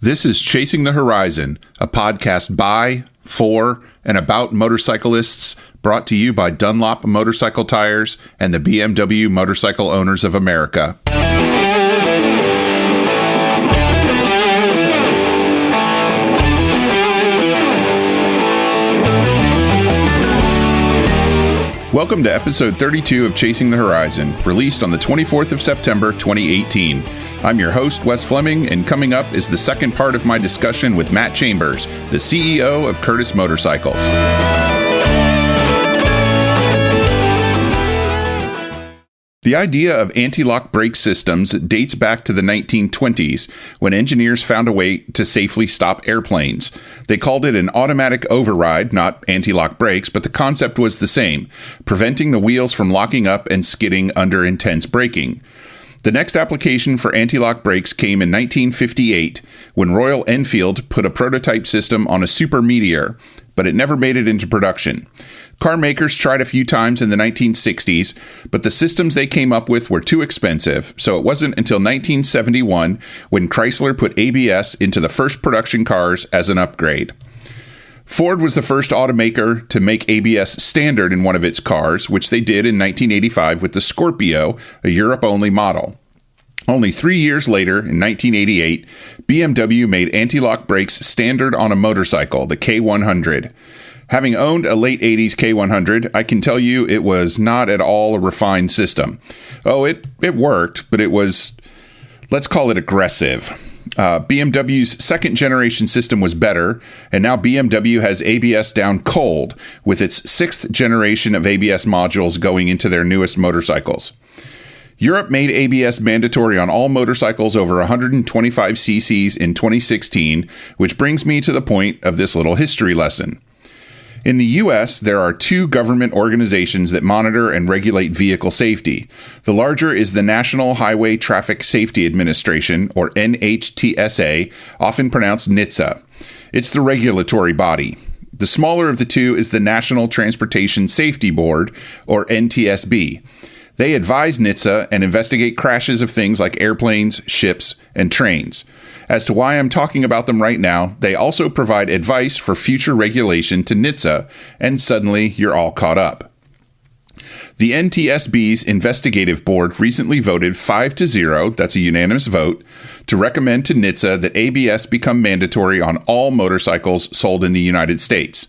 This is Chasing the Horizon, a podcast by, for, and about motorcyclists, brought to you by Dunlop Motorcycle Tires and the BMW Motorcycle Owners of America. Welcome to episode 32 of Chasing the Horizon, released on the 24th of September, 2018. I'm your host, Wes Fleming, and coming up is the second part of my discussion with Matt Chambers, the CEO of Curtis Motorcycles. The idea of anti-lock brake systems dates back to the 1920s, when engineers found a way to safely stop airplanes. They called it an automatic override, not anti-lock brakes, but the concept was the same, preventing the wheels from locking up and skidding under intense braking. The next application for anti-lock brakes came in 1958, when Royal Enfield put a prototype system on a Super Meteor, but it never made it into production. Car makers tried a few times in the 1960s, but the systems they came up with were too expensive, so it wasn't until 1971 when Chrysler put ABS into the first production cars as an upgrade. Ford was the first automaker to make ABS standard in one of its cars, which they did in 1985 with the Scorpio, a Europe-only model. Only 3 years later, in 1988, BMW made anti-lock brakes standard on a motorcycle, the K100. Having owned a late 80s K100, I can tell you it was not at all a refined system. Oh, it worked, but it was, let's call it aggressive. BMW's second generation system was better, and now BMW has ABS down cold, with its sixth generation of ABS modules going into their newest motorcycles. Europe made ABS mandatory on all motorcycles over 125 cc's in 2016, which brings me to the point of this little history lesson. In the U.S., there are two government organizations that monitor and regulate vehicle safety. The larger is the National Highway Traffic Safety Administration, or NHTSA, often pronounced NHTSA. It's the regulatory body. The smaller of the two is the National Transportation Safety Board, or NTSB. They advise NHTSA and investigate crashes of things like airplanes, ships, and trains. As to why I'm talking about them right now, they also provide advice for future regulation to NHTSA, and suddenly you're all caught up. The NTSB's investigative board recently voted 5-0, that's a unanimous vote, to recommend to NHTSA that ABS become mandatory on all motorcycles sold in the United States.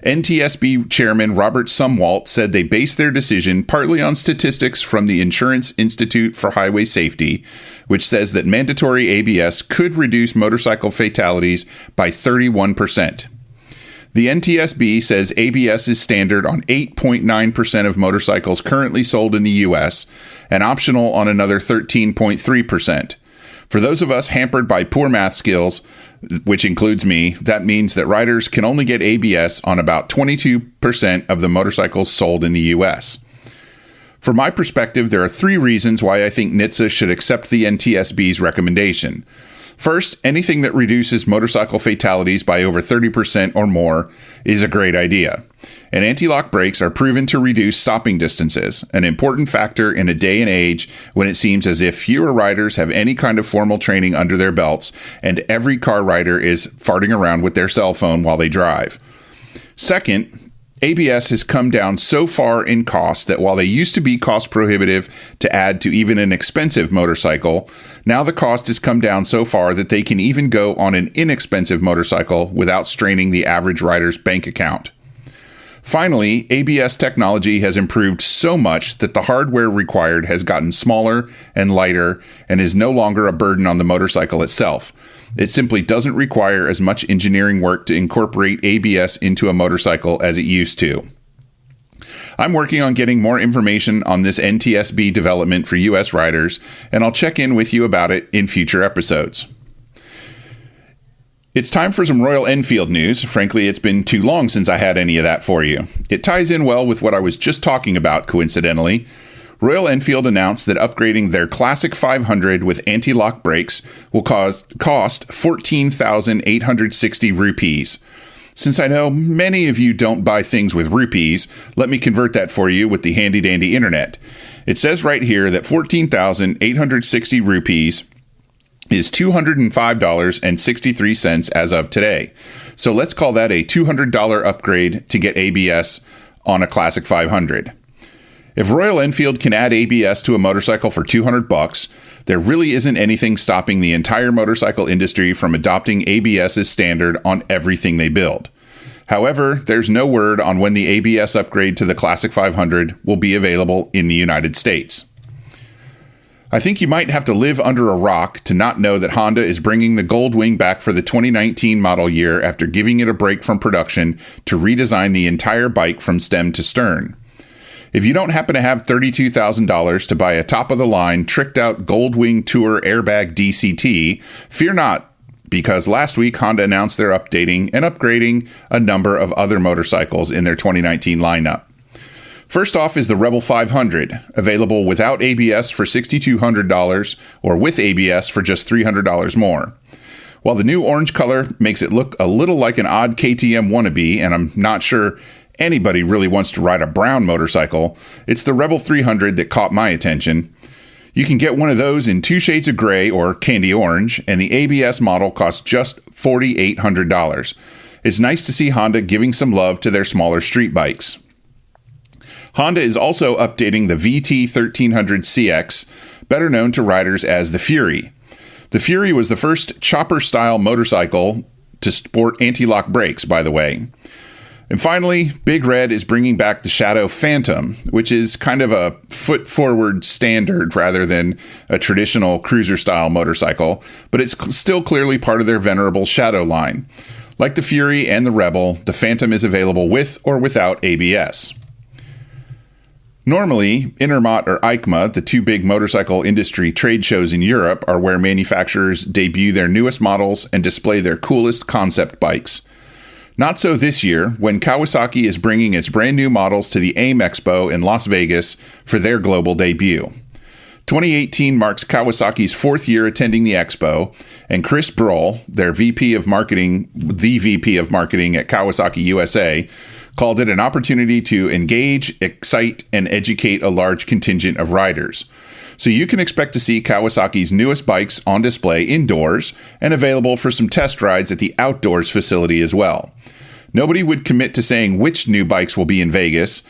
NTSB Chairman Robert Sumwalt said they based their decision partly on statistics from the Insurance Institute for Highway Safety, which says that mandatory ABS could reduce motorcycle fatalities by 31%. The NTSB says ABS is standard on 8.9% of motorcycles currently sold in the U.S. and optional on another 13.3%. For those of us hampered by poor math skills, which includes me, that means that riders can only get ABS on about 22% of the motorcycles sold in the U.S. From my perspective, there are three reasons why I think NHTSA should accept the NTSB's recommendation. First, anything that reduces motorcycle fatalities by over 30% or more is a great idea. And anti-lock brakes are proven to reduce stopping distances, an important factor in a day and age when it seems as if fewer riders have any kind of formal training under their belts and every car rider is farting around with their cell phone while they drive. Second, ABS has come down so far in cost that while they used to be cost prohibitive to add to even an expensive motorcycle, now the cost has come down so far that they can even go on an inexpensive motorcycle without straining the average rider's bank account. Finally, ABS technology has improved so much that the hardware required has gotten smaller and lighter and is no longer a burden on the motorcycle itself. It simply doesn't require as much engineering work to incorporate ABS into a motorcycle as it used to. I'm working on getting more information on this NTSB development for U.S. riders, and I'll check in with you about it in future episodes. It's time for some Royal Enfield news. Frankly, it's been too long since I had any of that for you. It ties in well with what I was just talking about, coincidentally. Royal Enfield announced that upgrading their Classic 500 with anti-lock brakes will cost 14,860 rupees. Since I know many of you don't buy things with rupees, let me convert that for you with the handy-dandy internet. It says right here that 14,860 rupees is $205.63 as of today. So let's call that a $200 upgrade to get ABS on a Classic 500. If Royal Enfield can add ABS to a motorcycle for $200, there really isn't anything stopping the entire motorcycle industry from adopting ABS as standard on everything they build. However, there's no word on when the ABS upgrade to the Classic 500 will be available in the United States. I think you might have to live under a rock to not know that Honda is bringing the Goldwing back for the 2019 model year after giving it a break from production to redesign the entire bike from stem to stern. If you don't happen to have $32,000 to buy a top-of-the-line, tricked-out Goldwing Tour Airbag DCT, fear not, because last week Honda announced they're updating and upgrading a number of other motorcycles in their 2019 lineup. First off is the Rebel 500, available without ABS for $6,200 or with ABS for just $300 more. While the new orange color makes it look a little like an odd KTM wannabe, and I'm not sure anybody really wants to ride a brown motorcycle, it's the Rebel 300 that caught my attention. You can get one of those in 2 shades of gray or candy orange, and the ABS model costs just $4,800. It's nice to see Honda giving some love to their smaller street bikes. Honda is also updating the VT1300CX, better known to riders as the Fury. The Fury was the first chopper-style motorcycle to sport anti-lock brakes, by the way. And finally, Big Red is bringing back the Shadow Phantom, which is kind of a foot-forward standard rather than a traditional cruiser-style motorcycle, but it's still clearly part of their venerable Shadow line. Like the Fury and the Rebel, the Phantom is available with or without ABS. Normally, Intermot or EICMA, the 2 big motorcycle industry trade shows in Europe, are where manufacturers debut their newest models and display their coolest concept bikes. Not so this year, when Kawasaki is bringing its brand new models to the AIM Expo in Las Vegas for their global debut. 2018 marks Kawasaki's 4th year attending the expo, and Chris Broll, their VP of Marketing at Kawasaki USA, called it an opportunity to engage, excite, and educate a large contingent of riders. So you can expect to see Kawasaki's newest bikes on display indoors and available for some test rides at the outdoors facility as well. Nobody would commit to saying which new bikes will be in Vegas,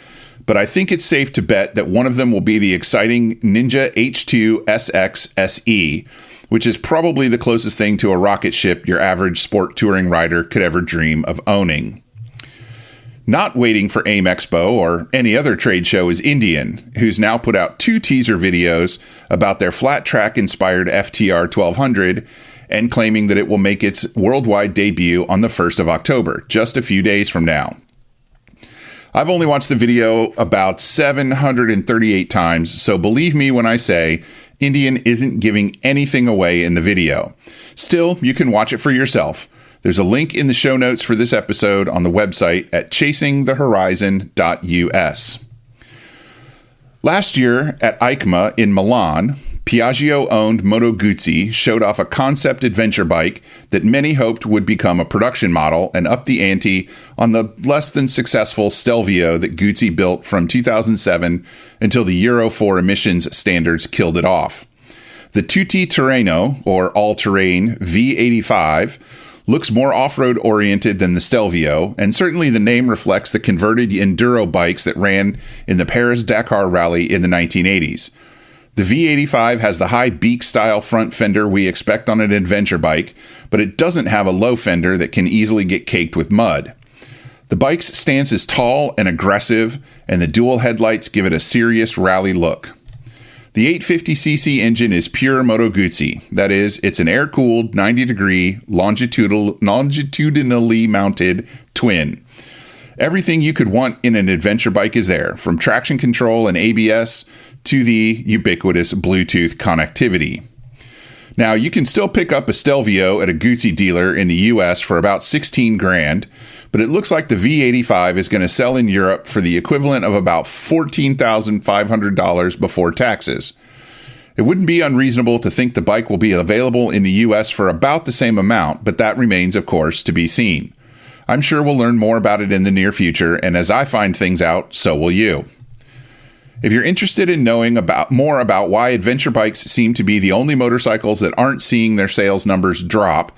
but I think it's safe to bet that one of them will be the exciting Ninja H2 SX SE, which is probably the closest thing to a rocket ship your average sport touring rider could ever dream of owning. Not waiting for AIM Expo or any other trade show is Indian, who's now put out 2 teaser videos about their flat track inspired FTR 1200 and claiming that it will make its worldwide debut on the 1st of October, just a few days from now. I've only watched the video about 738 times, so believe me when I say Indian isn't giving anything away in the video. Still, you can watch it for yourself. There's a link in the show notes for this episode on the website at chasingthehorizon.us. Last year at EICMA in Milan, Piaggio-owned Moto Guzzi showed off a concept adventure bike that many hoped would become a production model and up the ante on the less than successful Stelvio that Guzzi built from 2007 until the Euro 4 emissions standards killed it off. The Tutti Terreno, or all-terrain V85, looks more off-road oriented than the Stelvio, and certainly the name reflects the converted enduro bikes that ran in the Paris-Dakar Rally in the 1980s. The V85 has the high beak-style front fender we expect on an adventure bike, but it doesn't have a low fender that can easily get caked with mud. The bike's stance is tall and aggressive, and the dual headlights give it a serious rally look. The 850cc engine is pure Moto Guzzi. That is, it's an air-cooled, 90-degree, longitudinally mounted twin. Everything you could want in an adventure bike is there, from traction control and ABS to the ubiquitous Bluetooth connectivity. Now, you can still pick up a Stelvio at a Guzzi dealer in the US for about $16,000, but it looks like the V85 is going to sell in Europe for the equivalent of about $14,500 before taxes. It wouldn't be unreasonable to think the bike will be available in the US for about the same amount, but that remains, of course, to be seen. I'm sure we'll learn more about it in the near future, and as I find things out, so will you. If you're interested in knowing more about why adventure bikes seem to be the only motorcycles that aren't seeing their sales numbers drop,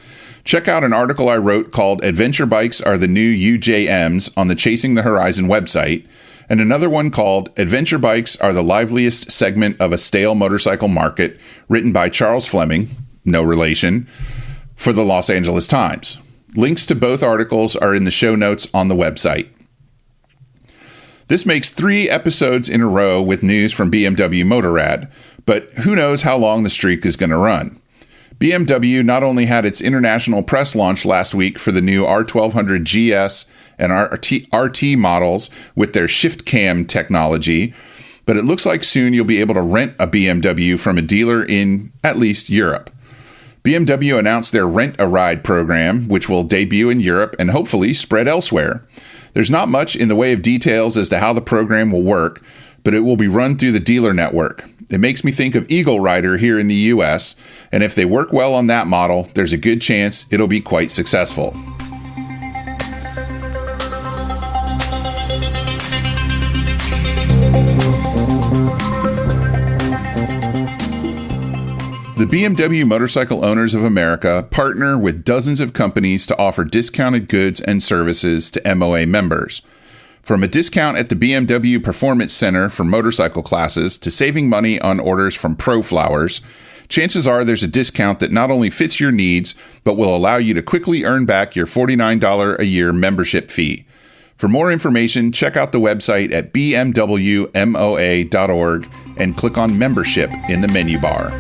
check out an article I wrote called Adventure Bikes Are the New UJMs on the Chasing the Horizon website, and another one called Adventure Bikes Are the Liveliest Segment of a Stale Motorcycle Market, written by Charles Fleming, no relation, for the Los Angeles Times. Links to both articles are in the show notes on the website. This makes 3 episodes in a row with news from BMW Motorrad, but who knows how long the streak is going to run. BMW not only had its international press launch last week for the new R1200 GS and RT models with their shift cam technology, but it looks like soon you'll be able to rent a BMW from a dealer in at least Europe. BMW announced their Rent a Ride program, which will debut in Europe and hopefully spread elsewhere. There's not much in the way of details as to how the program will work, but it will be run through the dealer network. It makes me think of Eagle Rider here in the US, and if they work well on that model, there's a good chance it'll be quite successful. The BMW Motorcycle Owners of America partner with dozens of companies to offer discounted goods and services to MOA members. From a discount at the BMW Performance Center for motorcycle classes to saving money on orders from Pro Flowers, chances are there's a discount that not only fits your needs, but will allow you to quickly earn back your $49 a year membership fee. For more information, check out the website at bmwmoa.org and click on Membership in the menu bar.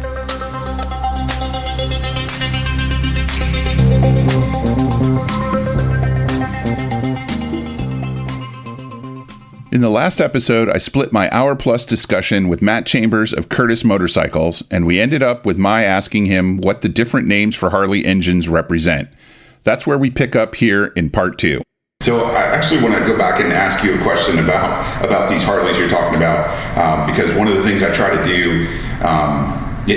In the last episode, I split my hour-plus discussion with Matt Chambers of Curtis Motorcycles, and we ended up with my asking him what the different names for Harley engines represent. That's where we pick up here in part 2. So I actually want to go back and ask you a question about these Harleys you're talking about, because one of the things I try to do,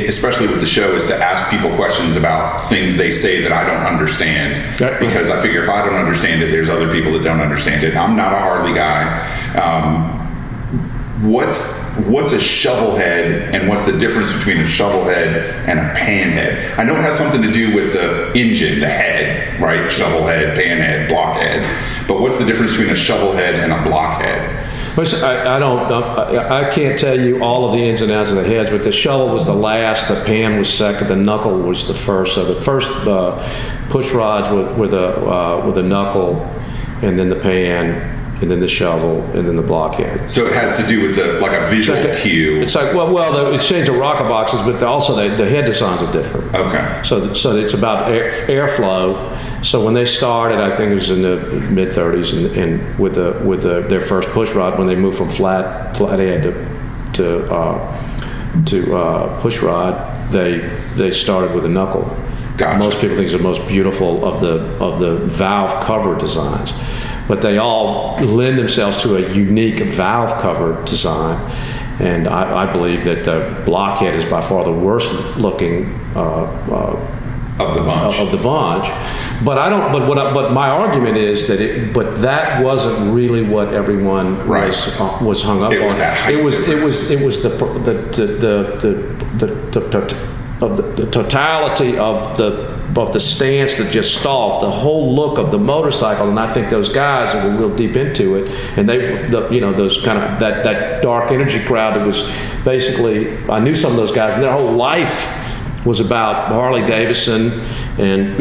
especially with the show, is to ask people questions about things they say that I don't understand, because I figure if I don't understand it, there's other people that don't understand it. I'm not a Harley guy. What's a shovel head, and what's the difference between a shovel head and a pan head? I know it has something to do with the engine, the head, right? Shovel head, pan head, block head. But what's the difference between a shovel head and a block head? I can't tell you all of the ins and outs of the heads, but the shovel was the last, the pan was second, the knuckle was the first. So the first push rods with a knuckle, and then the pan, and then the shovel, and then the blockhead. So it has to do with like a visual cue. It's like it's changed the rocker boxes, but also the head designs are different. Okay. So it's about airflow. So when they started, I think it was in the mid '30s, and with their first push rod, when they moved from flat head to push rod, they started with a knuckle. Gotcha. Most people think it's the most beautiful of the valve cover designs. But they all lend themselves to a unique valve cover design, and I believe that the blockhead is by far the worst looking of the bunch. But I don't. But my argument is that that wasn't really what everyone was hung up on. It was the totality of the stance that just stalled, the whole look of the motorcycle. And I think those guys that were real deep into it, and those kind of that dark energy crowd that was basically, I knew some of those guys, and their whole life was about Harley Davidson and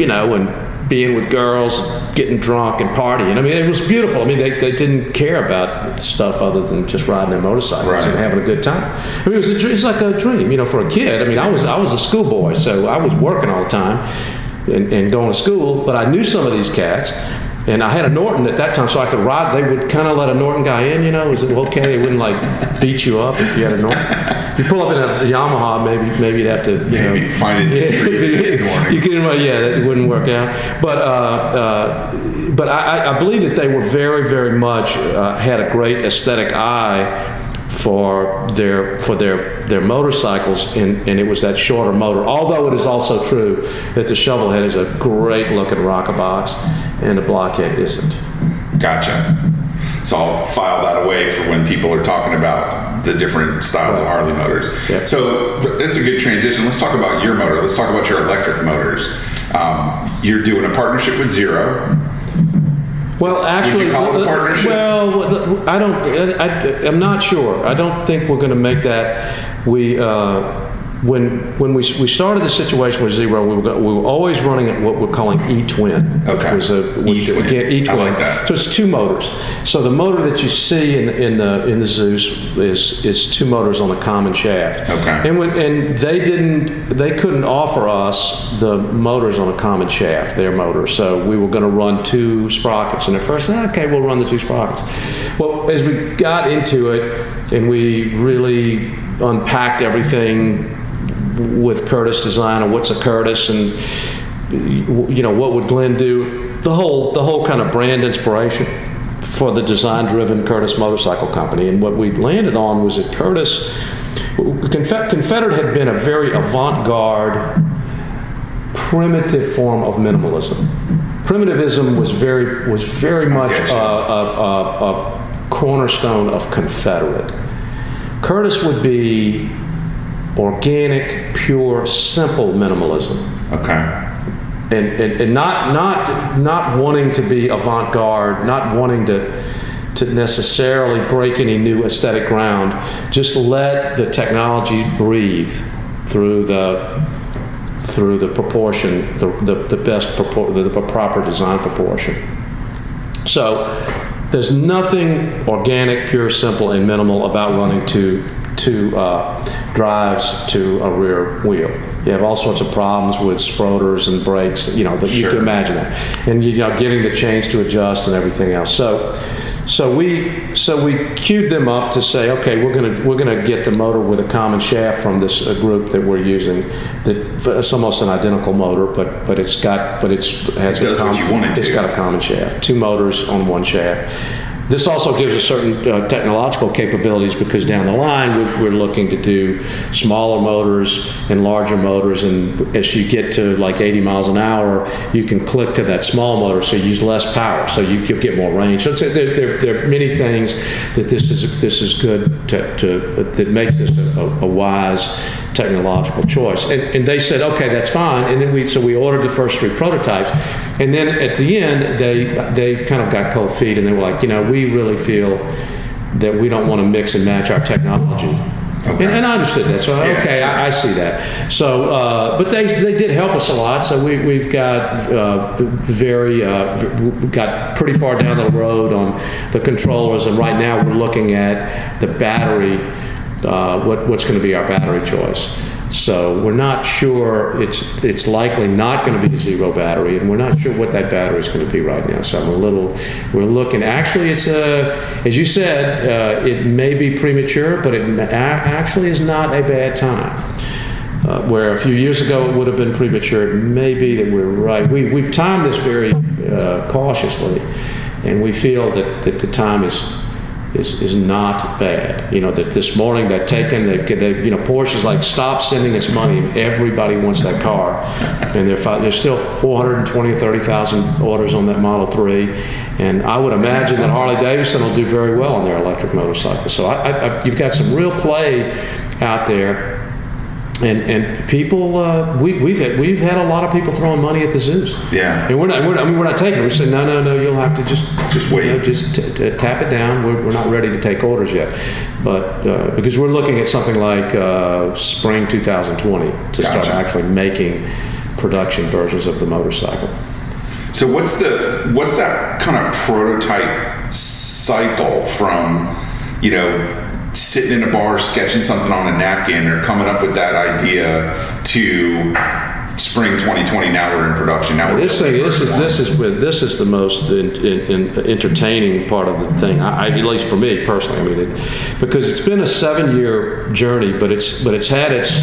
being with girls, getting drunk and partying. I mean, it was beautiful. I mean, they didn't care about stuff other than just riding their motorcycles and having a good time. I mean, it's like a dream, for a kid. I mean, I was a schoolboy, so I was working all the time and going to school, but I knew some of these cats. And I had a Norton at that time, so I could ride. They would kind of let a Norton guy in, Was it okay? They wouldn't beat you up if you had a Norton. If you pull up in a Yamaha, maybe you'd have to, Maybe find it. You could, that wouldn't work out. But I believe that they were very, very much had a great aesthetic eye for their motorcycles, and it was that shorter motor. Although it is also true that the shovel head is a great looking rocker box, and the blockhead isn't. Gotcha. So I'll file that away for when people are talking about the different styles of Harley motors. Yeah. So that's a good transition. Let's talk about your motor. Let's talk about your electric motors. You're doing a partnership with Zero. Well, actually, would you call it a partnership? Well, I'm not sure. I don't think we're going to make that. When we started the situation with Zero, we were always running at what we're calling E-twin. Okay. E-twin. I like that. So it's two motors. So the motor that you see in the Zeus is two motors on a common shaft. Okay. And they couldn't offer us the motors on a common shaft, their motor. So we were going to run two sprockets. And at first, okay, we'll run the two sprockets. Well, as we got into it and we really unpacked everything with Curtis design, and what's a Curtis, and what would Glenn do, the whole kind of brand inspiration for the design-driven Curtis Motorcycle Company. And what we landed on was that Curtis, Confederate had been a very avant-garde, primitive form of minimalism. Primitivism was very much a cornerstone of Confederate. Curtis would be organic, pure, simple minimalism. Okay. And not wanting to be avant-garde, not wanting to necessarily break any new aesthetic ground. Just let the technology breathe through the proportion, the proper design proportion. So there's nothing organic, pure, simple, and minimal about running two drives to a rear wheel. You have all sorts of problems with sproters and brakes, that you can imagine that, and getting the chains to adjust and everything else. So we queued them up to say, okay, we're gonna get the motor with a common shaft from this group that we're using. It's almost an identical motor, but it's got a common shaft. Two motors on one shaft. This also gives us certain technological capabilities, because down the line we're looking to do smaller motors and larger motors, and as you get to like 80 miles an hour, you can click to that small motor, so you use less power, so you'll get more range. So there are many things that this is good that makes this a wise technological choice. And they said, okay, that's fine. And then we ordered the first three prototypes. And then at the end, they kind of got cold feet, and they were like, we really feel that we don't want to mix and match our technology. Okay. And I understood that. So, okay, I see that. So, but they did help us a lot. So we've got got pretty far down the road on the controllers, and right now we're looking at the battery, what's going to be our battery choice. So we're not sure, it's likely not going to be a Zero battery, and we're not sure what that battery is going to be right now. So we're looking, actually it's as you said, it may be premature, but it actually is not a bad time. Where a few years ago it would have been premature, it may be that we're right. We've timed this very cautiously, and we feel that the time is not bad. That this morning they Porsche's like, stop sending us money. Everybody wants that car, and there's still 420, 30,000 orders on that Model 3, and I would imagine that Harley Davidson will do very well on their electric motorcycle. So you've got some real play out there. And people, we've had a lot of people throwing money at the Zeus. Yeah. And we're not taking it. We said, no, you'll have to just wait. Just tap it down. We're not ready to take orders yet, but because we're looking at something like spring 2020 to start actually making production versions of the motorcycle. So what's that kind of prototype cycle from, sitting in a bar sketching something on a napkin or coming up with that idea to spring 2020? Now we're in production. Now this is the most entertaining part of the thing. At least for me personally. Because it's been a 7-year journey, but it's had its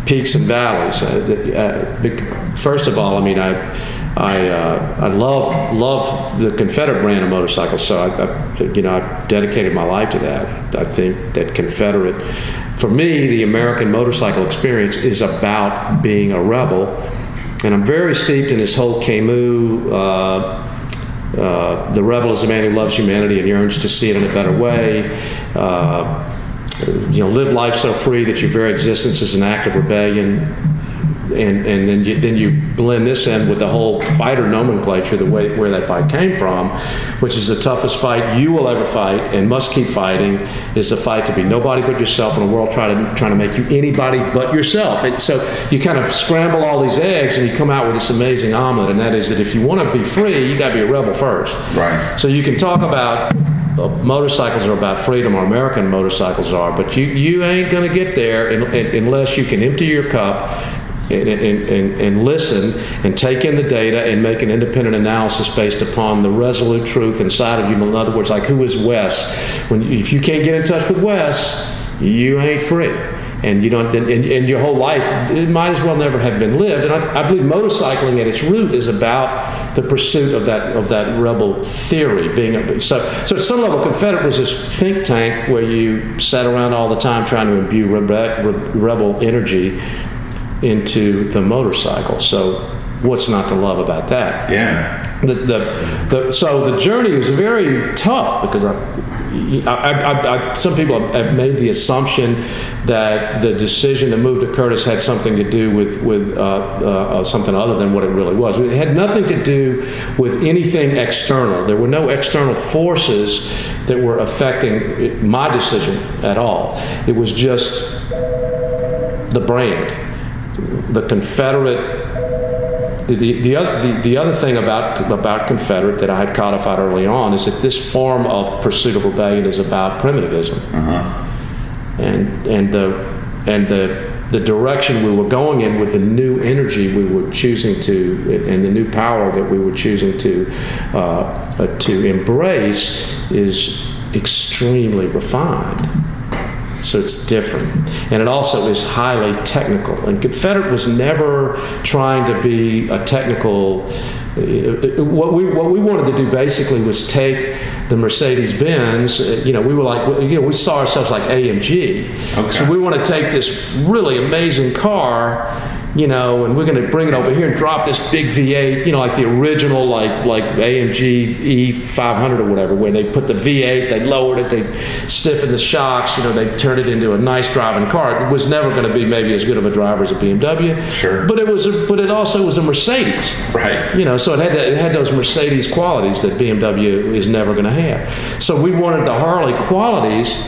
peaks and valleys. First of all, I love the Confederate brand of motorcycles, so I dedicated my life to that. I think that Confederate, for me, the American motorcycle experience is about being a rebel, and I'm very steeped in this whole Camus The rebel is a man who loves humanity and yearns to see it in a better way. Live life so free that your very existence is an act of rebellion. And then you blend this in with the whole fighter nomenclature, the way where that fight came from, which is the toughest fight you will ever fight and must keep fighting, is the fight to be nobody but yourself in a world trying to make you anybody but yourself. And so you kind of scramble all these eggs and you come out with this amazing omelet, and that is that if you want to be free, you got to be a rebel first. Right. So you can talk about motorcycles are about freedom, or American motorcycles are, but you ain't going to get there unless you can empty your cup and listen and take in the data and make an independent analysis based upon the resolute truth inside of you. In other words, like, who is Wes? If you can't get in touch with Wes, you ain't free. And you don't, and your whole life, it might as well never have been lived. And I believe motorcycling at its root is about the pursuit of that rebel theory. So at some level, Confederate was this think tank where you sat around all the time trying to imbue rebel energy into the motorcycle. So what's not to love about that? Yeah. So the journey was very tough, because some people have made the assumption that the decision to move to Curtis had something to do with something other than what it really was. It had nothing to do with anything external. There were no external forces that were affecting my decision at all. It was just the brand, the Confederate. The other thing about Confederate that I had codified early on is that this form of pursuit of rebellion is about primitivism, and the direction we were going in with the new energy we were choosing to, and the new power that we were choosing to embrace, is extremely refined. So it's different. And it also is highly technical. And Confederate was never trying to be a technical. What we wanted to do basically was take the Mercedes-Benz. We were like, we saw ourselves like AMG. Okay. So we want to take this really amazing car, and we're going to bring it over here and drop this big V8, like the original, like AMG E500 or whatever, where they put the V8, they lowered it, they stiffened the shocks, they turned it into a nice driving car. It was never going to be maybe as good of a driver as a BMW. Sure. But it also was a Mercedes. Right. So it had those Mercedes qualities that BMW is never going to have. So we wanted the Harley qualities,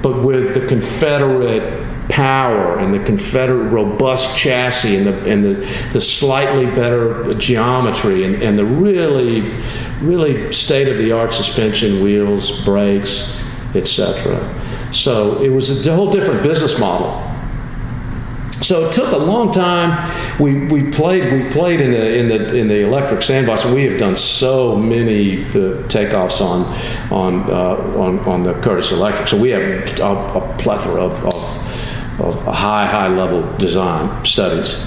but with the Confederate power and the Confederate robust chassis and the slightly better geometry and the really state-of-the-art suspension, wheels, brakes, etc. So it was a whole different business model. So it took a long time. We played in the electric sandbox, and we have done so many takeoffs on the Curtis Electric. So we have a plethora of high level design studies.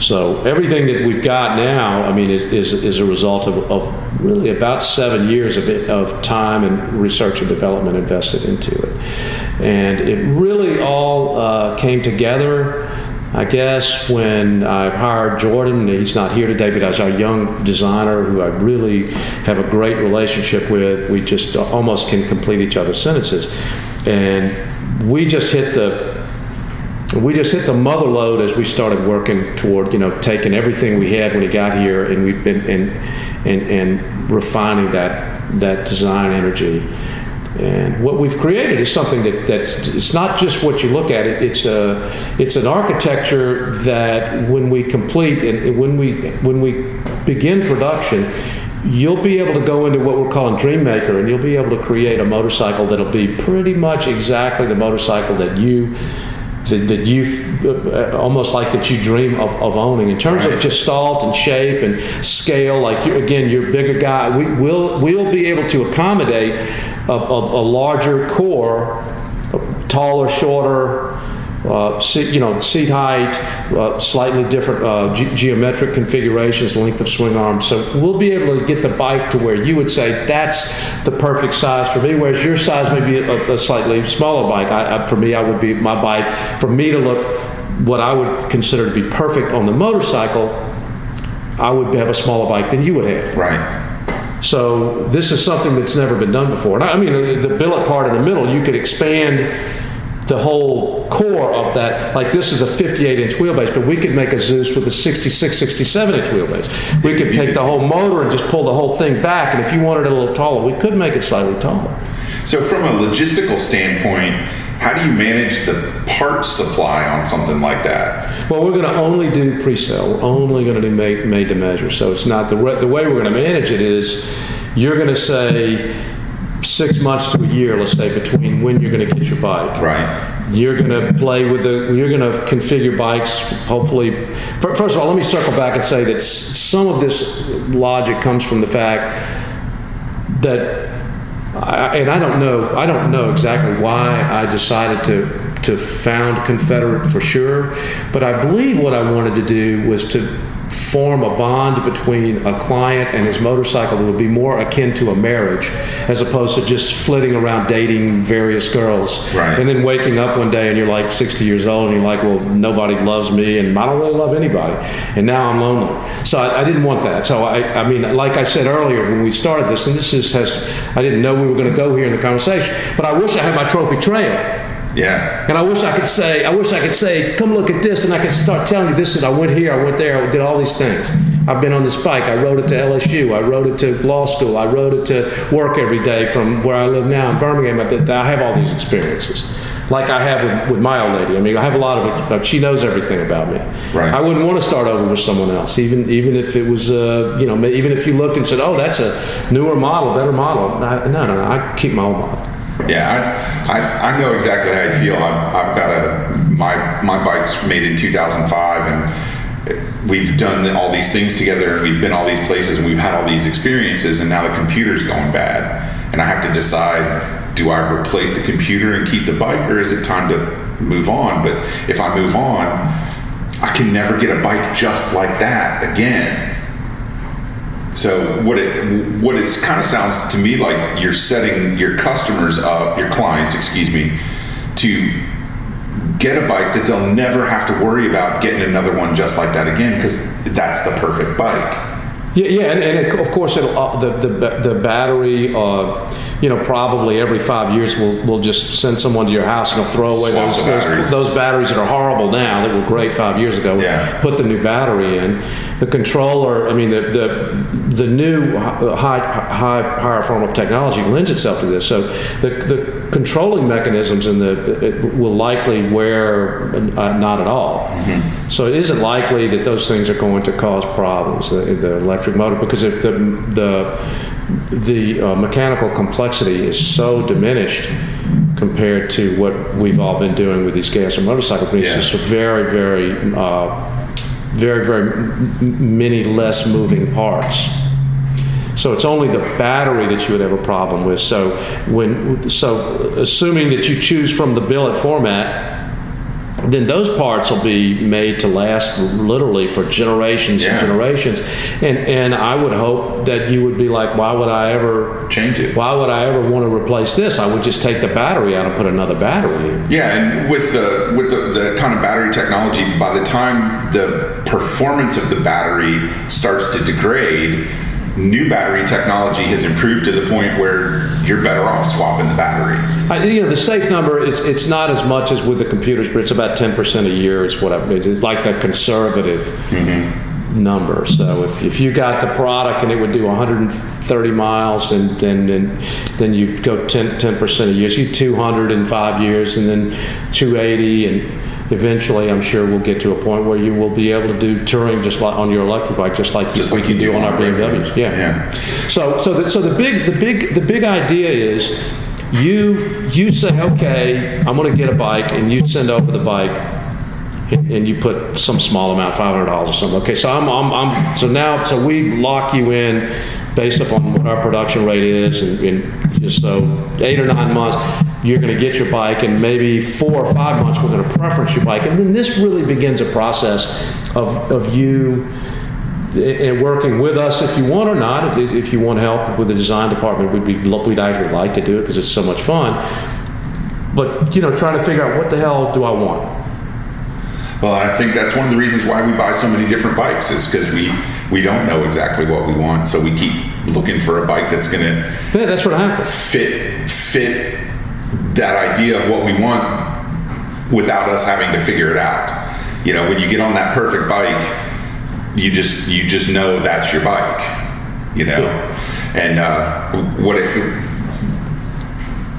So everything that we've got now, is a result of really about 7 years of time and research and development invested into it. And it really all came together, I guess, when I hired Jordan. He's not here today, but as our young designer who I really have a great relationship with, we just almost can complete each other's sentences. And we just hit the mother lode as we started working toward, taking everything we had when he got here, and we've been and refining that design energy. And what we've created is something that's it's not just what you look at. It's an architecture that when we complete and when we begin production, you'll be able to go into what we're calling Dreammaker, and you'll be able to create a motorcycle that'll be pretty much exactly the motorcycle that you almost like that you dream of owning in terms of gestalt and shape and scale. Like you're a bigger guy. We'll be able to accommodate a larger core, taller, shorter, seat height, slightly different geometric configurations, length of swing arms. So we'll be able to get the bike to where you would say that's the perfect size for me, whereas your size may be a slightly smaller bike. For me, I would be my bike. For me to look what I would consider to be perfect on the motorcycle, I would have a smaller bike than you would have. Right. So this is something that's never been done before. And I mean, the billet part in the middle, you could expand the whole core of that. Like this is a 58-inch wheelbase, but we could make a Zeus with a 66, 67-inch wheelbase. We could take the whole motor and just pull the whole thing back, and if you wanted it a little taller, we could make it slightly taller. So from a logistical standpoint, how do you manage the parts supply on something like that? Well, we're going to only do pre-sale. We're only going to do made to measure. So it's not the way we're going to manage it is you're going to say 6 months to a year, let's say, between when you're going to get your bike. Right. You're going to you're going to configure bikes, hopefully. First of all, let me circle back and say that some of this logic comes from the fact that I don't know exactly why I decided to found Confederate for sure, but I believe what I wanted to do was to form a bond between a client and his motorcycle that would be more akin to a marriage, as opposed to just flitting around dating various girls. Right. And then waking up one day and you're like 60 years old and you're like, well, nobody loves me and I don't really love anybody. And now I'm lonely. So I didn't want that. So I mean, like I said earlier when we started this, and I didn't know we were going to go here in the conversation, but I wish I had my trophy trail. Yeah. And I wish I could say, come look at this, and I could start telling you this, and I went here, I went there, I did all these things. I've been on this bike. I rode it to LSU. I rode it to law school. I rode it to work every day from where I live now in Birmingham. I have all these experiences, like I have with my old lady. I mean, I have a lot of it. She knows everything about me. Right. I wouldn't want to start over with someone else, even if it was, even if you looked and said, oh, that's a newer model, better model. No, I keep my old model. Yeah, I know exactly how you feel. I've got my bike's made in 2005, and we've done all these things together, and we've been all these places, and we've had all these experiences, and now the computer's going bad, and I have to decide, do I replace the computer and keep the bike, or is it time to move on? But if I move on, I can never get a bike just like that again. So what it kind of sounds to me like you're setting your customers up, your clients, to get a bike that they'll never have to worry about getting another one just like that again, because that's the perfect bike. Yeah, and of course, the battery, probably every 5 years we'll just send someone to your house and they'll throw away those batteries that are horrible now that were great 5 years ago. Yeah. Put the new battery in. The controller, I mean, the new higher form of technology lends itself to this. So the controlling mechanisms it will likely wear not at all. Mm-hmm. So it isn't likely that those things are going to cause problems, the electric motor, because if the mechanical complexity is so diminished compared to what we've all been doing with these gas and motorcycles. I mean, it's just very, very, very many less moving parts. So it's only the battery that you would have a problem with. So assuming that you choose from the billet format, then those parts will be made to last literally for generations and generations. And I would hope that you would be like, why would I ever change it? Why would I ever want to replace this? I would just take the battery out and put another battery in. Yeah, and with the kind of battery technology, by the time the performance of the battery starts to degrade, new battery technology has improved to the point where you're better off swapping the battery. The safe number, it's not as much as with the computers, but it's about 10% a year is what it's like the conservative number. So if you got the product and it would do 130 miles and then you go 10% a year, so you 200 in 5 years and then 280, and eventually I'm sure we'll get to a point where you will be able to do touring just like on your electric bike, just like we can do on our BMWs. Yeah. So the big idea is you say, okay, I'm going to get a bike, and you send over the bike, and you put some small amount, $500 or something. Okay, so we lock you in based upon what our production rate is, and so 8 or 9 months you're going to get your bike, and maybe 4 or 5 months we're going to preference your bike, and then this really begins a process of you working with us if you want or not. If you want help with the design department, we'd actually like to do it because it's so much fun. But trying to figure out what the hell do I want. Well, I think that's one of the reasons why we buy so many different bikes, is because we we don't know exactly what we want, so we keep looking for a bike that's going to that's what happens. Fit that idea of what we want without us having to figure it out. You know, when you get on that perfect bike, you just know that's your bike. You know, and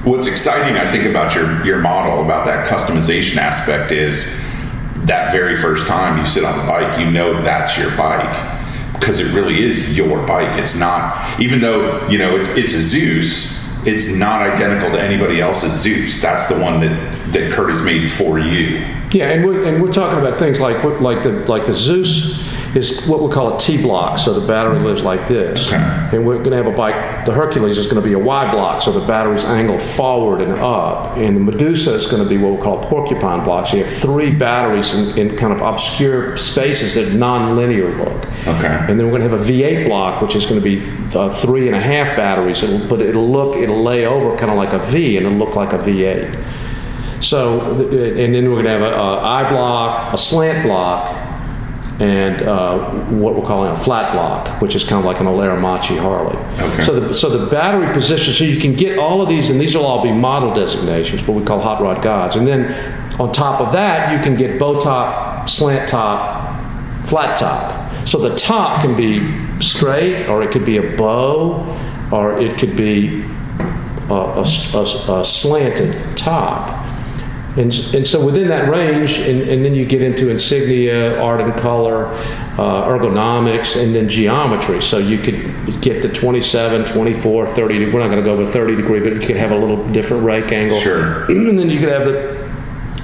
what's exciting, I think, about your model, about that customization aspect, is that very first time you sit on the bike, you know that's your bike, because it really is your bike. It's not, even though, you know, it's a Zeus, it's not identical to anybody else's Zeus. That's the one that Curtis made for you. Yeah, and we're talking about things like the Zeus is what we call a T-block, so the battery lives like this. Okay. And we're going to have a bike, the Hercules is going to be a Y-block, so the battery's angled forward and up. And the Medusa is going to be what we call a porcupine block, so you have 3 batteries in kind of obscure spaces that non-linear look. Okay. And then we're going to have a V8 block, which is going to be 3.5 batteries, but it'll lay over kind of like a V, and it'll look like a V8. So, and then we're going to have a I block, a slant block, and what we're calling a flat block, which is kind of like an old Aramachi Harley. Okay. So the battery position, so you can get all of these, and these will all be model designations, what we call hot rod gods. And then on top of that, you can get bow top, slant top, flat top. So the top can be straight, or it could be a bow, or it could be a slanted top. And so within that range, and then you get into insignia, art and color, ergonomics, and then geometry. So you could get the 27, 24, 30, we're not going to go over 30 degree, but you could have a little different rake angle. Sure. And then you could have the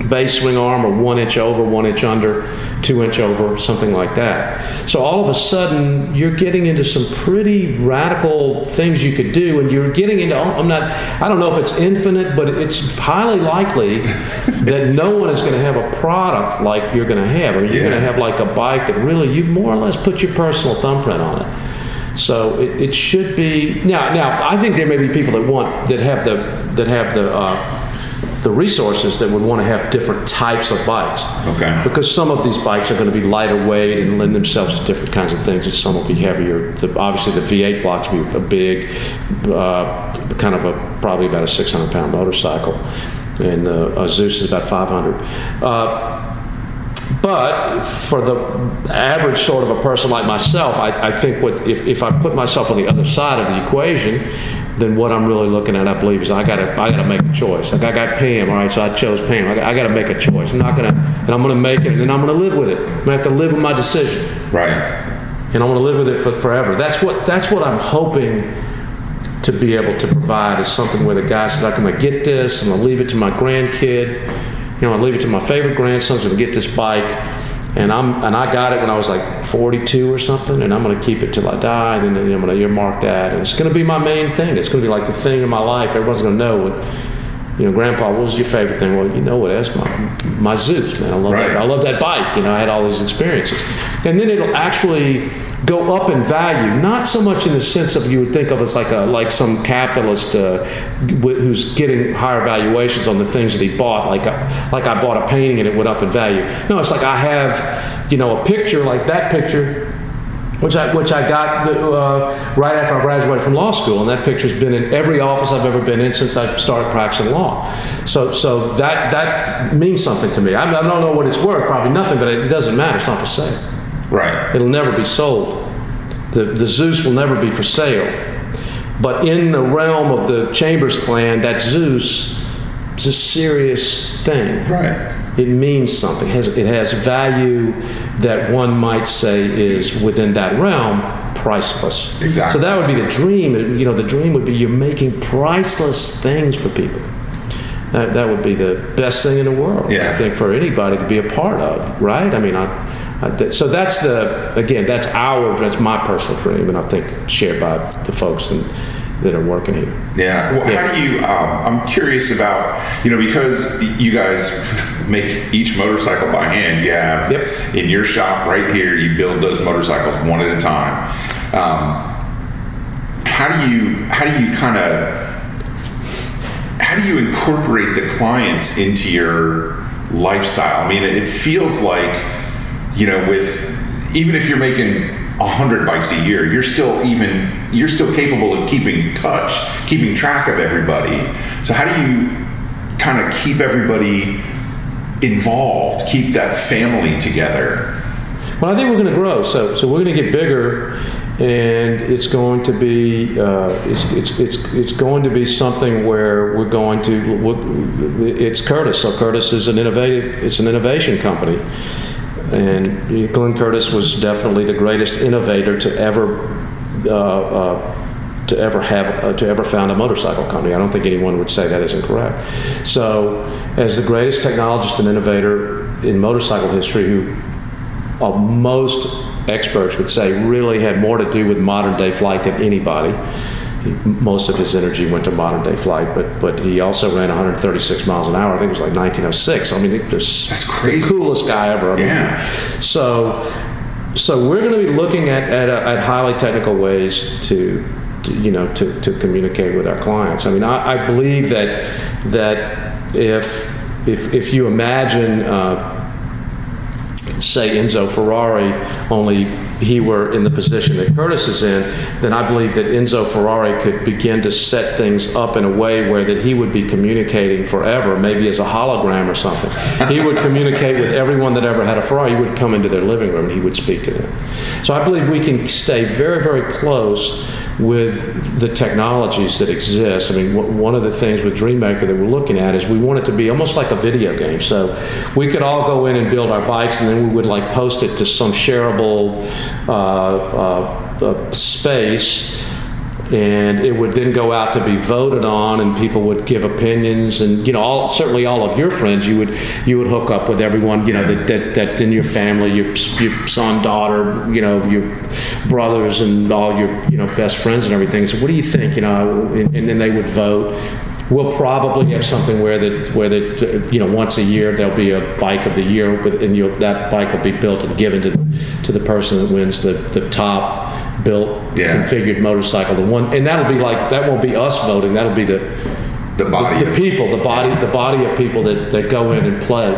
base swing arm, or 1 inch over, 1 inch under, 2 inch over, something like that. So all of a sudden, you're getting into some pretty radical things you could do, and you're getting into, I don't know if it's infinite, but it's highly likely that no one is going to have a product like you're going to have. I mean, you're going to have like a bike that really, you more or less put your personal thumbprint on it. So it should be, now I think there may be people that have the resources that would want to have different types of bikes. Okay. Because some of these bikes are going to be lighter weight and lend themselves to different kinds of things, and some will be heavier. Obviously, the V8 blocks will be a big, kind of probably about a 600-pound motorcycle, and a Zeus is about 500. But for the average sort of a person like myself, I think if I put myself on the other side of the equation, then what I'm really looking at, I believe, is I gotta make a choice. Like I got Pam, all right, so I chose Pam. I gotta make a choice. I'm gonna make it, and then I'm gonna live with it. I'm gonna have to live with my decision. Right. And I'm gonna live with it forever. That's what I'm hoping to be able to provide, is something where the guy says, I'm gonna get this, I'm gonna leave it to my grandkid. I leave it to my favorite grandson's going to get this bike, and I got it when I was like 42 or something, and I'm going to keep it till I die, and then I'm going to earmark that, and it's going to be my main thing. It's going to be like the thing in my life. Everyone's going to know what, Grandpa, what was your favorite thing? Well, you know what? That's my Zeus, man. I love that. I love that bike. I had all these experiences, and then it'll actually go up in value, not so much in the sense of you would think of as like some capitalist who's getting higher valuations on the things that he bought, like I bought a painting and it went up in value. No, it's like I have, a picture like that picture, which I got right after I graduated from law school, and that picture's been in every office I've ever been in since I started practicing law. So that means something to me. I don't know what it's worth, probably nothing, but it doesn't matter. It's not for sale. Right. It'll never be sold. The Zeus will never be for sale. But in the realm of the Chambers clan, that Zeus is a serious thing. Right. It means something. It has value that one might say is, within that realm, priceless. Exactly. So that would be the dream. The dream would be you're making priceless things for people. That would be the best thing in the world, I think, for anybody to be a part of, right? I mean, so that's that's my personal dream, and I think shared by the folks that are working here. Yeah. Well, how do you? I'm curious about because you guys make each motorcycle by hand. You have in your shop right here. You build those motorcycles one at a time. How do you incorporate the clients into your lifestyle? I mean, it feels like, with even if you're making 100 bikes a year, you're still capable of keeping track of everybody. So how do you kind of keep everybody involved, keep that family together? Well, I think we're going to grow. So we're going to get bigger, and it's going to be it's going to be something where we're going to. It's Curtis. So Curtis is an innovation company, and Glenn Curtis was definitely the greatest innovator to ever found a motorcycle company. I don't think anyone would say that isn't correct. So, as the greatest technologist and innovator in motorcycle history, who most experts would say really had more to do with modern day flight than anybody. Most of his energy went to modern day flight, but he also ran 136 miles an hour. I think it was like 1906. I mean, that's crazy. The coolest guy ever. Yeah. So we're going to be looking at highly technical ways to communicate with our clients. I mean, I believe that if you imagine, say Enzo Ferrari, only he were in the position that Curtis is in, then I believe that Enzo Ferrari could begin to set things up in a way where that he would be communicating forever, maybe as a hologram or something. He would communicate with everyone that ever had a Ferrari. He would come into their living room and he would speak to them. So I believe we can stay very, very close with the technologies that exist. I mean, one of the things with Dreammaker that we're looking at is we want it to be almost like a video game. So we could all go in and build our bikes, and then we would like post it to some shareable space, and it would then go out to be voted on, and people would give opinions, and certainly all of your friends, you would hook up with everyone that in your family, your son, daughter, your brothers, and all your best friends and everything. So what do you think? And then they would vote. We'll probably have something where once a year there'll be a bike of the year, and that bike will be built and given to the person that wins the top built, configured motorcycle. And that'll be like, that won't be us voting. That'll be the body of people, the body of people that go in and play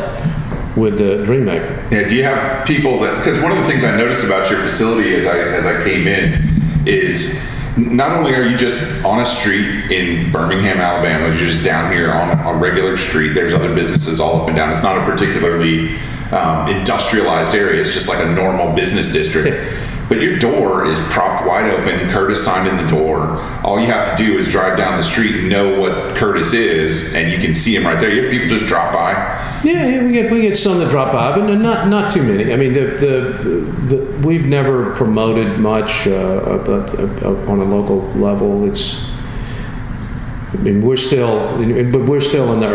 with the Dreammaker. Yeah. Do you have people because one of the things I noticed about your facility as I came in is, not only are you just on a street in Birmingham, Alabama, you're just down here on a regular street. There's other businesses all up and down. It's not a particularly industrialized area. It's just like a normal business district. But your door is propped wide open. Curtis signed in the door. All you have to do is drive down the street and know what Curtis is, and you can see him right there. You have people just drop by. Yeah, we get some that drop by, but not too many. I mean, we've never promoted much on a local level. We're still in the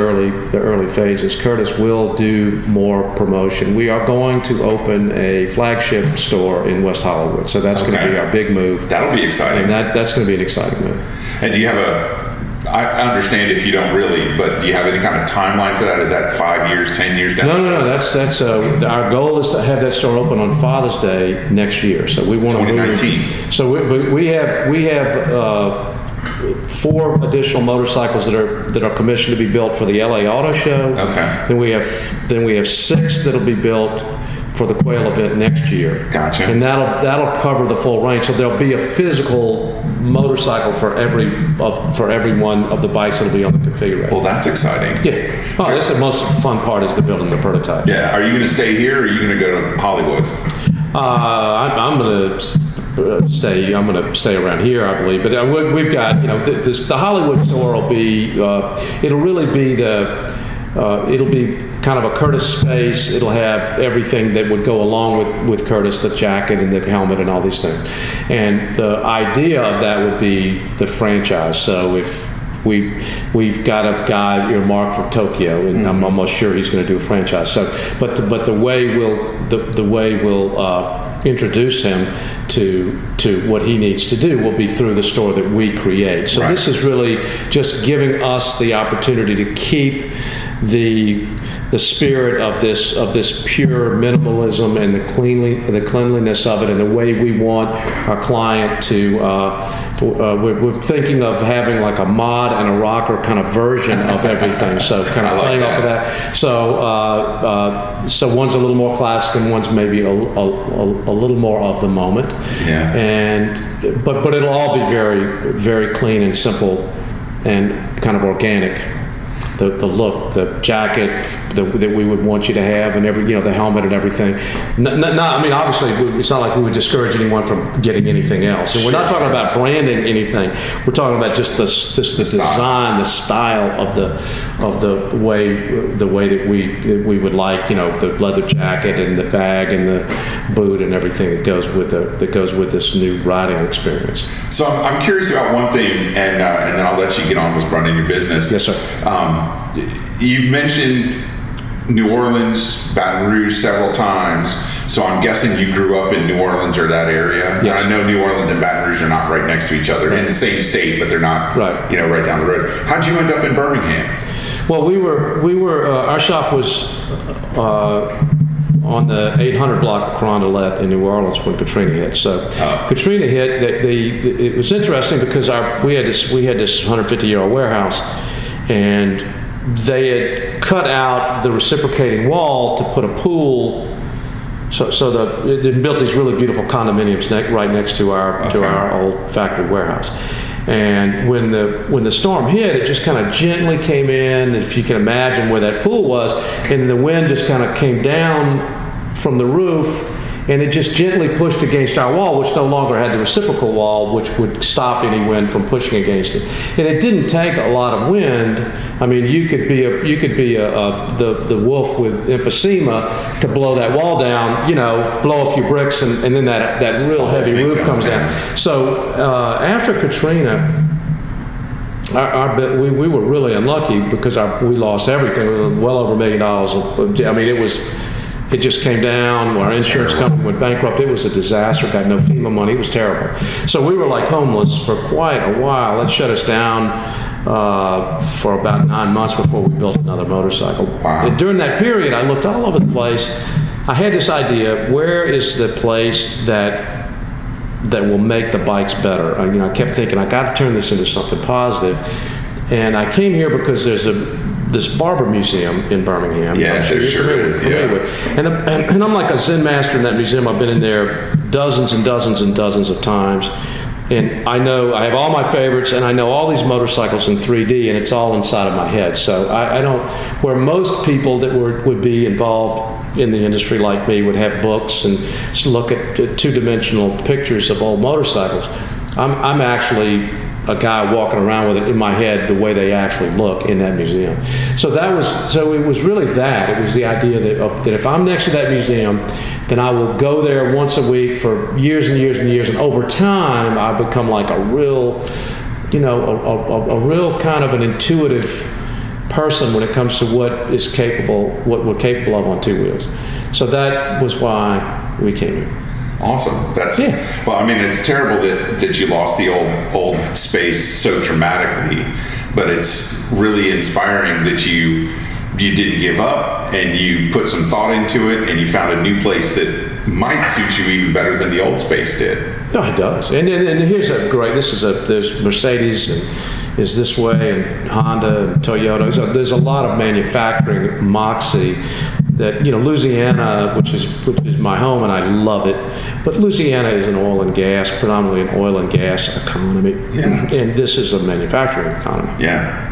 early phases. Curtis will do more promotion. We are going to open a flagship store in West Hollywood, so that's going to be our big move. That'll be exciting. And that's going to be an exciting move. And do you have I understand if you don't really, but do you have any kind of timeline for that? Is that 5 years, 10 years down? No. That's our goal is to have that store open on Father's Day next year. So we want 2019. So we have 4 additional motorcycles that are commissioned to be built for the LA Auto Show. Okay. Then we have 6 that'll be built for the Quail event next year. Gotcha. And that'll cover the full range. So there'll be a physical motorcycle for every one of the bikes that'll be on the configuration. Well, that's exciting. Yeah. Oh, that's the most fun part, is the building the prototype. Yeah. Are you going to stay here, or are you going to go to Hollywood? I'm going to stay around here, I believe. But we've got the Hollywood store will be it'll really be it'll be kind of a Curtis space. It'll have everything that would go along with Curtis, the jacket and the helmet and all these things. And the idea of that would be the franchise. So if we've got a guy earmarked for Tokyo, and I'm almost sure he's going to do a franchise. So, but the way we'll introduce him to what he needs to do will be through the store that we create. So This is really just giving us the opportunity to keep the spirit of this pure minimalism and the cleanliness of it, and the way we want our client to. We're thinking of having like a mod and a rocker kind of version of everything. So kind of playing off of that. So one's a little more classic, and one's maybe a little more of the moment. But it'll all be very, very clean and simple and kind of organic. The look, the jacket that we would want you to have, and the helmet and everything. I mean, obviously, it's not like we would discourage anyone from getting anything else. And we're not talking about branding anything. We're talking about just the design, the style of the way that we would like, the leather jacket and the bag and the boot and everything that goes with this new riding experience. So I'm curious about one thing, and then I'll let you get on with running your business. Yes, sir. You've mentioned New Orleans, Baton Rouge several times, so I'm guessing you grew up in New Orleans or that area. Yes. I know New Orleans and Baton Rouge are not right next to each other in the same state, but they're not right down the road. How'd you end up in Birmingham? Well, we were our shop was on the 800 block of Carondelet in New Orleans when Katrina hit. So Katrina hit. It was interesting because we had this 150-year-old warehouse, and they had cut out the reciprocating wall to put a pool. They built these really beautiful condominiums right next to our old factory warehouse. And when the storm hit, it just kind of gently came in, if you can imagine where that pool was, and the wind just kind of came down from the roof, and it just gently pushed against our wall, which no longer had the reciprocal wall, which would stop any wind from pushing against it. And it didn't take a lot of wind. I mean, you could be the wolf with emphysema to blow that wall down, blow a few bricks, and then that real heavy roof comes down. So after Katrina, we were really unlucky because we lost everything. We were well over $1 million. I mean, it just came down. Our insurance company went bankrupt. It was a disaster. Got no FEMA money. It was terrible. So we were like homeless for quite a while. That shut us down for about 9 months before we built another motorcycle. Wow. And during that period, I looked all over the place. I had this idea: where is the place that will make the bikes better? I kept thinking, I got to turn this into something positive. And I came here because there's this barber museum in Birmingham. Yeah, there sure is. And I'm like a Zen master in that museum. I've been in there dozens and dozens and dozens of times. And I have all my favorites, and I know all these motorcycles in 3D, and it's all inside of my head. So I don't, where most people that would be involved in the industry like me would have books and look at two-dimensional pictures of old motorcycles. I'm actually a guy walking around with it in my head the way they actually look in that museum. So it was really that. It was the idea that if I'm next to that museum, then I will go there once a week for years and years and years, and over time I become like a real, a real kind of an intuitive person when it comes to what we're capable of on two wheels. So that was why we came here. Awesome. Well, I mean, it's terrible that you lost the old space so traumatically, but it's really inspiring that you didn't give up and you put some thought into it and you found a new place that might suit you even better than the old space did. No, it does. And here's there's Mercedes and is this way, and Honda and Toyota. So there's a lot of manufacturing moxie that, Louisiana, which is my home, and I love it, but Louisiana is predominantly an oil and gas economy, and this is a manufacturing economy. Yeah,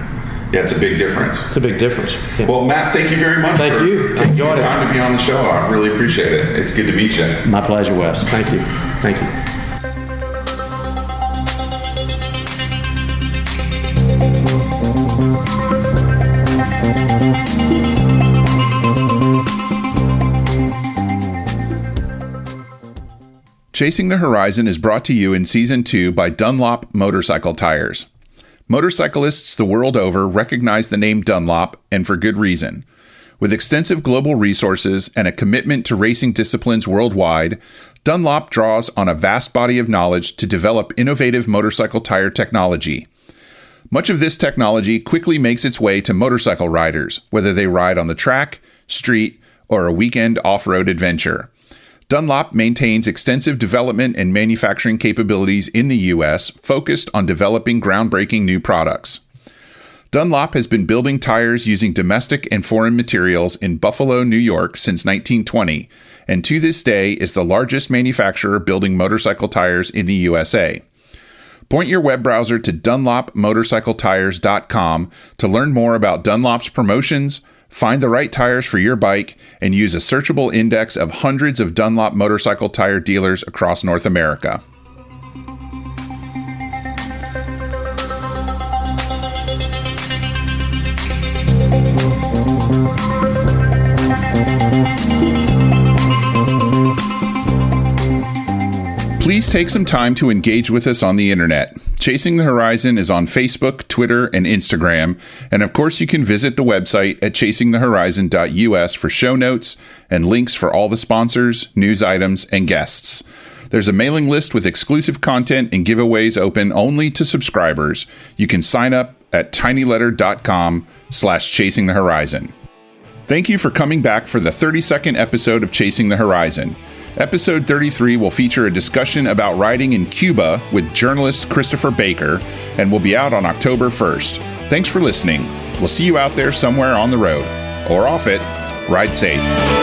it's a big difference. It's a big difference. Yeah. Well, Matt, thank you very much for taking the time to be on the show. I really appreciate it. It's good to meet you. My pleasure, Wes. Thank you. Thank you. Chasing the Horizon is brought to you in Season 2 by Dunlop Motorcycle Tires. Motorcyclists the world over recognize the name Dunlop, and for good reason. With extensive global resources and a commitment to racing disciplines worldwide, Dunlop draws on a vast body of knowledge to develop innovative motorcycle tire technology. Much of this technology quickly makes its way to motorcycle riders, whether they ride on the track, street, or a weekend off-road adventure. Dunlop maintains extensive development and manufacturing capabilities in the U.S., focused on developing groundbreaking new products. Dunlop has been building tires using domestic and foreign materials in Buffalo, New York since 1920, and to this day is the largest manufacturer building motorcycle tires in the USA. Point your web browser to dunlopmotorcycletires.com to learn more about Dunlop's promotions, find the right tires for your bike, and use a searchable index of hundreds of Dunlop motorcycle tire dealers across North America. Please take some time to engage with us on the internet. Chasing the Horizon is on Facebook, Twitter, and Instagram. And of course, you can visit the website at chasingthehorizon.us for show notes and links for all the sponsors, news items, and guests. There's a mailing list with exclusive content and giveaways open only to subscribers. You can sign up at tinyletter.com/chasingthehorizon. Thank you for coming back for the 32nd episode of Chasing the Horizon. Episode 33 will feature a discussion about riding in Cuba with journalist Christopher Baker and will be out on October 1st. Thanks for listening. We'll see you out there somewhere on the road or off it. Ride safe.